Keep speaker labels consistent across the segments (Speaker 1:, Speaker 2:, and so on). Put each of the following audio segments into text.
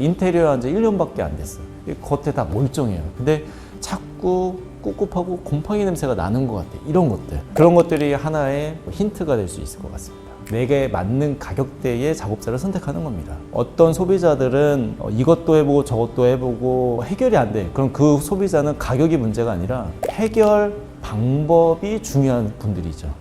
Speaker 1: 인테리어 한 지 1년밖에 안 됐어. 겉에 다 멀쩡해요. 근데 자꾸 꿉꿉하고 곰팡이 냄새가 나는 것 같아. 이런 것들. 그런 것들이 하나의 힌트가 될 수 있을 것 같습니다. 내게 맞는 가격대의 작업자를 선택하는 겁니다. 어떤 소비자들은 이것도 해보고 저것도 해보고 해결이 안 돼. 그럼 그 소비자는 가격이 문제가 아니라 해결 방법이 중요한 분들이죠.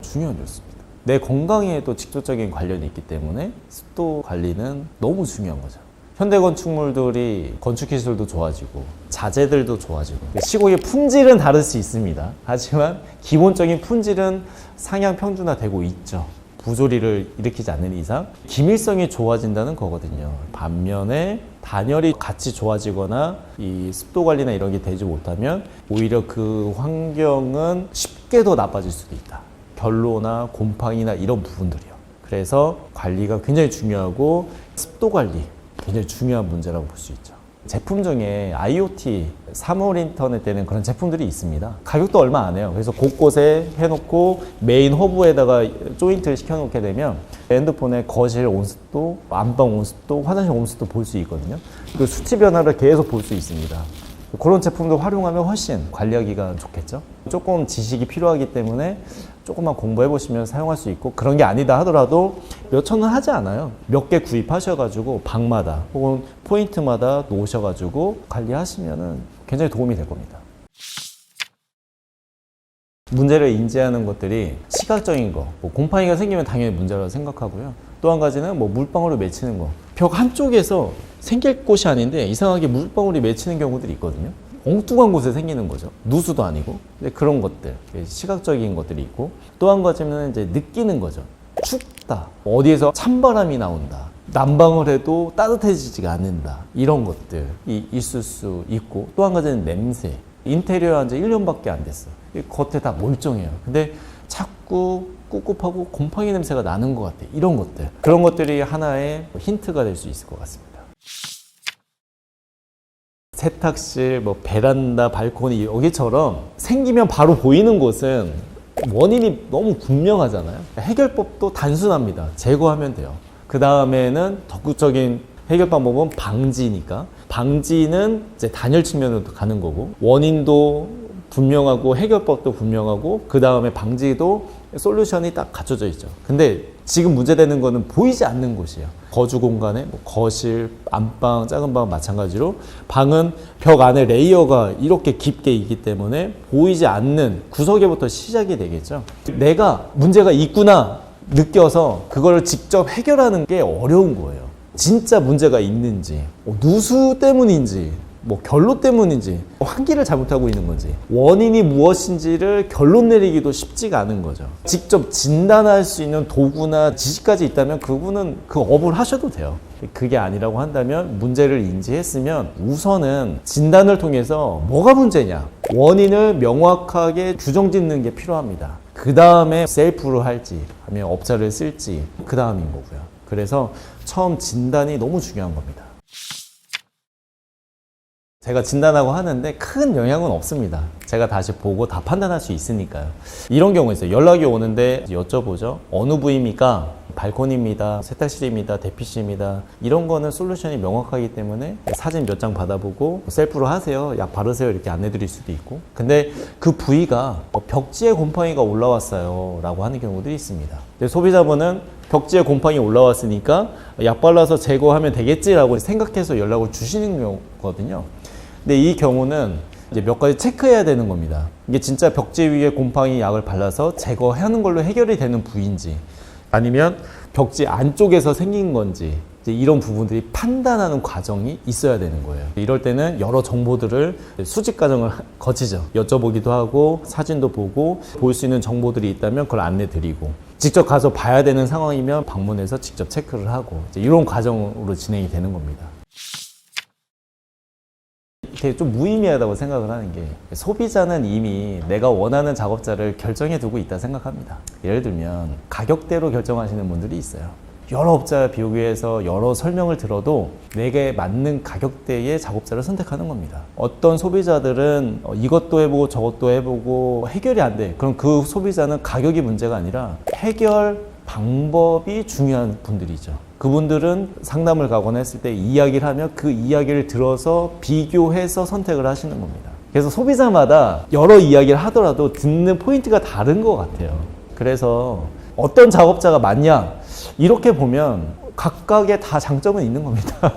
Speaker 1: 중요한 뉴스입니다. 내 건강에도 직접적인 관련이 있기 때문에 습도 관리는 너무 중요한 거죠. 현대건축물들이 건축기술도 좋아지고 자재들도 좋아지고 시공의 품질은 다를 수 있습니다. 하지만 기본적인 품질은 상향 평준화되고 있죠. 부조리를 일으키지 않는 이상 기밀성이 좋아진다는 거거든요. 반면에 단열이 같이 좋아지거나 이 습도 관리나 이런 게 되지 못하면 오히려 그 환경은 쉽게 더 나빠질 수도 있다. 결로나 곰팡이나 이런 부분들이요. 그래서 관리가 굉장히 중요하고 습도 관리 굉장히 중요한 문제라고 볼 수 있죠. 제품 중에 IoT, 사물 인터넷 되는 그런 제품들이 있습니다. 가격도 얼마 안 해요. 그래서 곳곳에 해놓고 메인 허브에다가 조인트를 시켜놓게 되면 핸드폰에 거실 온습도, 안방 온습도, 화장실 온습도 볼 수 있거든요. 그 수치 변화를 계속 볼 수 있습니다. 그런 제품도 활용하면 훨씬 관리하기가 좋겠죠. 조금 지식이 필요하기 때문에 조금만 공부해 보시면 사용할 수 있고, 그런 게 아니다 하더라도 몇 천 원 하지 않아요. 몇 개 구입하셔가지고 방마다 혹은 포인트마다 놓으셔가지고 관리하시면은 굉장히 도움이 될 겁니다. 문제를 인지하는 것들이 시각적인 거, 곰팡이가 생기면 당연히 문제라고 생각하고요. 또 한 가지는 물방울을 맺히는 거. 벽 한쪽에서 생길 곳이 아닌데 이상하게 물방울이 맺히는 경우들이 있거든요. 엉뚱한 곳에 생기는 거죠. 누수도 아니고. 근데 그런 것들, 시각적인 것들이 있고, 또 한 가지는 이제 느끼는 거죠. 춥다. 어디에서 찬바람이 나온다. 난방을 해도 따뜻해지지가 않는다. 이런 것들이 있을 수 있고, 또 한 가지는 냄새. 인테리어 한 지 1년밖에 안 됐어. 겉에 다 멀쩡해요. 근데 자꾸 꿉꿉하고 곰팡이 냄새가 나는 것 같아. 이런 것들. 그런 것들이 하나의 힌트가 될 수 있을 것 같습니다. 세탁실, 베란다, 발코니 여기처럼 생기면 바로 보이는 곳은 원인이 너무 분명하잖아요. 해결법도 단순합니다. 제거하면 돼요. 그 다음에는 덕구적인 해결 방법은 방지니까, 방지는 이제 단열 측면으로 가는 거고, 원인도 분명하고 해결법도 분명하고, 그 다음에 방지도 솔루션이 딱 갖춰져 있죠. 근데 지금 문제되는 거는 보이지 않는 곳이에요. 거주 공간에 거실, 안방, 작은 방 마찬가지로 방은 벽 안에 레이어가 이렇게 깊게 있기 때문에 보이지 않는 구석에부터 시작이 되겠죠. 내가 문제가 있구나 느껴서 그걸 직접 해결하는 게 어려운 거예요. 진짜 문제가 있는지, 누수 때문인지, 결로 때문인지, 환기를 잘못하고 있는 건지, 원인이 무엇인지를 결론 내리기도 쉽지가 않은 거죠. 직접 진단할 수 있는 도구나 지식까지 있다면 그분은 그 업을 하셔도 돼요. 그게 아니라고 한다면, 문제를 인지했으면 우선은 진단을 통해서 뭐가 문제냐, 원인을 명확하게 규정짓는 게 필요합니다. 그 다음에 셀프로 할지 아니면 업자를 쓸지 그 다음인 거고요. 그래서 처음 진단이 너무 중요한 겁니다. 제가 진단하고 하는데 큰 영향은 없습니다. 제가 다시 보고 다 판단할 수 있으니까요. 이런 경우 있어요. 연락이 오는데 여쭤보죠. 어느 부위입니까? 발코니입니다. 세탁실입니다. 대피실입니다. 이런 거는 솔루션이 명확하기 때문에 사진 몇 장 받아보고 셀프로 하세요. 약 바르세요. 이렇게 안내 드릴 수도 있고. 근데 그 부위가 벽지에 곰팡이가 올라왔어요 라고 하는 경우들이 있습니다. 근데 소비자분은 벽지에 곰팡이 올라왔으니까 약 발라서 제거하면 되겠지라고 생각해서 연락을 주시는 거거든요. 근데 이 경우는 이제 몇 가지 체크해야 되는 겁니다. 이게 진짜 벽지 위에 곰팡이 약을 발라서 제거하는 걸로 해결이 되는 부위인지, 아니면 벽지 안쪽에서 생긴 건지, 이제 이런 부분들이 판단하는 과정이 있어야 되는 거예요. 이럴 때는 여러 정보들을 수집 과정을 거치죠. 여쭤보기도 하고 사진도 보고 볼 수 있는 정보들이 있다면 그걸 안내 드리고, 직접 가서 봐야 되는 상황이면 방문해서 직접 체크를 하고, 이제 이런 과정으로 진행이 되는 겁니다. 되게 좀 무의미하다고 생각을 하는 게, 소비자는 이미 내가 원하는 작업자를 결정해 두고 있다 생각합니다. 예를 들면 가격대로 결정하시는 분들이 있어요. 여러 업자와 비교해서 여러 설명을 들어도 내게 맞는 가격대의 작업자를 선택하는 겁니다. 어떤 소비자들은 이것도 해보고 저것도 해보고 해결이 안 돼. 그럼 그 소비자는 가격이 문제가 아니라 해결 방법이 중요한 분들이죠. 그분들은 상담을 가거나 했을 때 이야기를 하면 그 이야기를 들어서 비교해서 선택을 하시는 겁니다. 그래서 소비자마다 여러 이야기를 하더라도 듣는 포인트가 다른 것 같아요. 그래서 어떤 작업자가 맞냐? 이렇게 보면 각각의 다 장점은 있는 겁니다.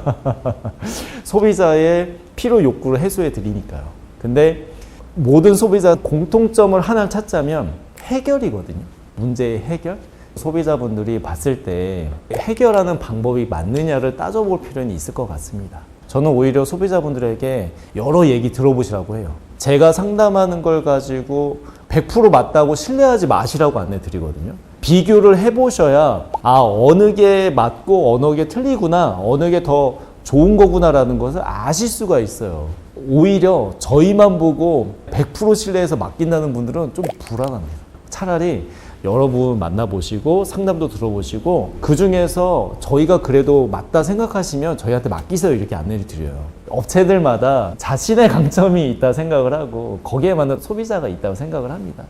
Speaker 1: 소비자의 필요 욕구를 해소해 드리니까요. 근데 모든 소비자 공통점을 하나 찾자면 해결이거든요. 문제의 해결. 소비자분들이 봤을 때 해결하는 방법이 맞느냐를 따져볼 필요는 있을 것 같습니다. 저는 오히려 소비자분들에게 여러 얘기 들어보시라고 해요. 제가 상담하는 걸 가지고 100% 맞다고 신뢰하지 마시라고 안내 드리거든요. 비교를 해보셔야 어느 게 맞고 어느 게 틀리구나, 어느 게 더 좋은 거구나라는 것을 아실 수가 있어요. 오히려 저희만 보고 100% 신뢰해서 맡긴다는 분들은 좀 불안합니다. 차라리 여러분 만나보시고 상담도 들어보시고 그 중에서 저희가 그래도 맞다 생각하시면 저희한테 맡기세요 이렇게 안내를 드려요. 업체들마다 자신의 강점이 있다 생각을 하고 거기에 맞는 소비자가 있다고 생각을 합니다.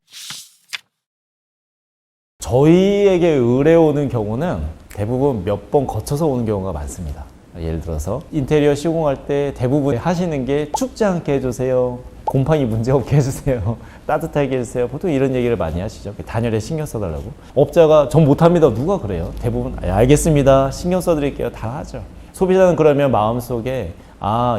Speaker 1: 저희에게 의뢰 오는 경우는 대부분 몇 번 거쳐서 오는 경우가 많습니다. 예를 들어서 인테리어 시공할 때 대부분 하시는 게 춥지 않게 해주세요, 곰팡이 문제없게 해주세요, 따뜻하게 해주세요. 보통 이런 얘기를 많이 하시죠. 단열에 신경 써달라고. 업자가 전 못합니다. 누가 그래요? 대부분 알겠습니다, 신경 써드릴게요. 다 하죠. 소비자는 그러면 마음속에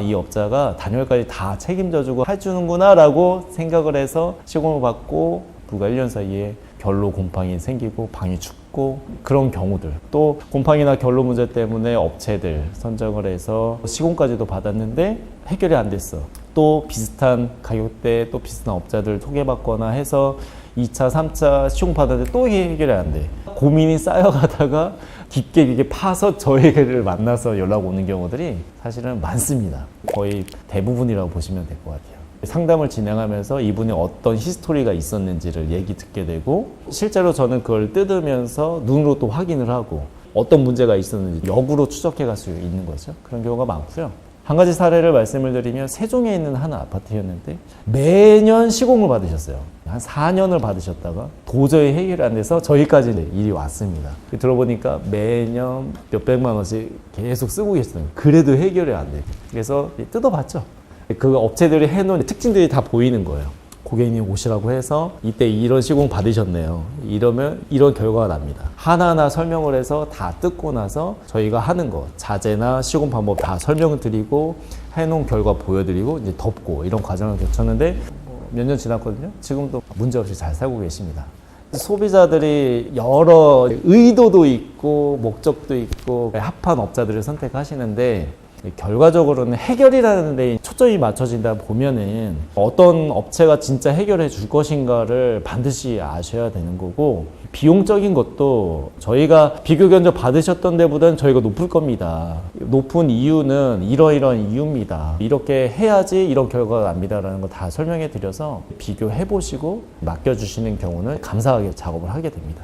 Speaker 1: 이 업자가 단열까지 다 책임져주고 해주는구나 라고 생각을 해서 시공을 받고 불과 1년 사이에 결로 곰팡이 생기고 방이 춥고 그런 경우들, 또 곰팡이나 결로 문제 때문에 업체들 선정을 해서 시공까지도 받았는데 해결이 안 됐어. 또 비슷한 가격대 또 비슷한 업자들 소개받거나 해서 2차, 3차 시공 받았는데 또 해결이 안 돼. 고민이 쌓여가다가 깊게 파서 저희를 만나서 연락 오는 경우들이 사실은 많습니다. 거의 대부분이라고 보시면 될 것 같아요. 상담을 진행하면서 이분이 어떤 히스토리가 있었는지를 얘기 듣게 되고 실제로 저는 그걸 뜯으면서 눈으로 또 확인을 하고 어떤 문제가 있었는지 역으로 추적해 갈 수 있는 거죠. 그런 경우가 많고요. 한 가지 사례를 말씀을 드리면 세종에 있는 한 아파트였는데 매년 시공을 받으셨어요. 한 4년을 받으셨다가 도저히 해결이 안 돼서 저희까지 일이 왔습니다. 들어보니까 매년 몇백만 원씩 계속 쓰고 계시더라고요. 그래도 해결이 안 돼요. 그래서 뜯어봤죠. 그 업체들이 해놓은 특징들이 다 보이는 거예요. 고객님 오시라고 해서 이때 이런 시공 받으셨네요. 이러면 이런 결과가 납니다. 하나하나 설명을 해서 다 뜯고 나서 저희가 하는 거 자재나 시공 방법 다 설명을 드리고 해놓은 결과 보여드리고 이제 덮고 이런 과정을 거쳤는데 몇 년 지났거든요. 지금도 문제없이 잘 살고 계십니다. 소비자들이 여러 의도도 있고 목적도 있고 합한 업자들을 선택하시는데 결과적으로는 해결이라는 데 초점이 맞춰진다 보면은 어떤 업체가 진짜 해결해 줄 것인가를 반드시 아셔야 되는 거고, 비용적인 것도 저희가 비교 견적 받으셨던 데보다는 저희가 높을 겁니다. 높은 이유는 이러이러한 이유입니다. 이렇게 해야지 이런 결과가 납니다라는 거 다 설명해 드려서 비교해 보시고 맡겨주시는 경우는 감사하게 작업을 하게 됩니다.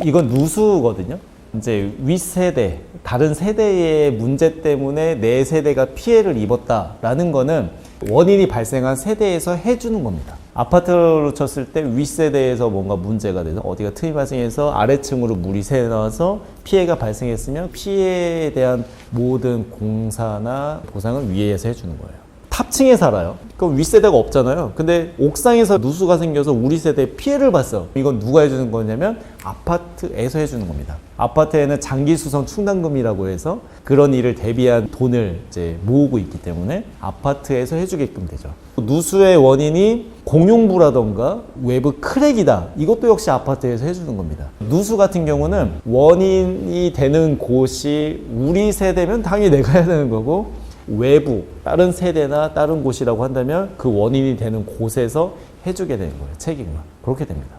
Speaker 1: 이건 누수거든요. 이제 윗세대, 다른 세대의 문제 때문에 내 세대가 피해를 입었다라는 거는 원인이 발생한 세대에서 해주는 겁니다. 아파트로 쳤을 때 윗세대에서 뭔가 문제가 돼서 어디가 틈이 발생해서 아래층으로 물이 새나와서 피해가 발생했으면 피해에 대한 모든 공사나 보상을 위에서 해주는 거예요. 탑층에 살아요. 그럼 윗세대가 없잖아요. 근데 옥상에서 누수가 생겨서 우리 세대에 피해를 봤어. 이건 누가 해주는 거냐면 아파트에서 해주는 겁니다. 아파트에는 장기수선 충당금이라고 해서 그런 일을 대비한 돈을 이제 모으고 있기 때문에 아파트에서 해주게끔 되죠. 누수의 원인이 공용부라던가 외부 크랙이다. 이것도 역시 아파트에서 해주는 겁니다. 누수 같은 경우는 원인이 되는 곳이 우리 세대면 당연히 내가 해야 되는 거고, 외부, 다른 세대나 다른 곳이라고 한다면 그 원인이 되는 곳에서 해주게 되는 거예요. 책임만. 그렇게 됩니다.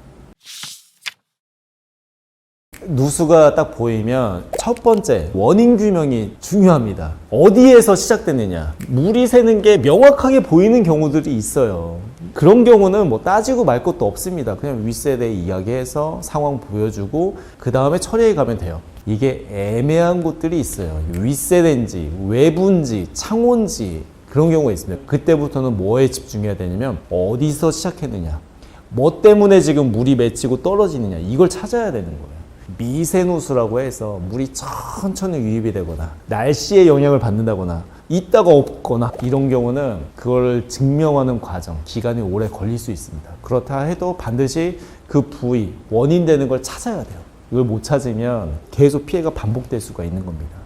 Speaker 1: 누수가 딱 보이면 첫 번째 원인 규명이 중요합니다. 어디에서 시작됐느냐. 물이 새는 게 명확하게 보이는 경우들이 있어요. 그런 경우는 뭐 따지고 말 것도 없습니다. 그냥 윗세대 이야기해서 상황 보여주고 그 다음에 처리해 가면 돼요. 이게 애매한 곳들이 있어요. 윗세대인지 외부인지 창호인지 그런 경우가 있습니다. 그때부터는 뭐에 집중해야 되냐면 어디서 시작했느냐, 뭐 때문에 지금 물이 맺히고 떨어지느냐, 이걸 찾아야 되는 거예요. 미세누수라고 해서 물이 천천히 유입이 되거나 날씨의 영향을 받는다거나 있다가 없거나 이런 경우는 그걸 증명하는 과정, 기간이 오래 걸릴 수 있습니다. 그렇다 해도 반드시 그 부위, 원인 되는 걸 찾아야 돼요. 이걸 못 찾으면 계속 피해가 반복될 수가 있는 겁니다.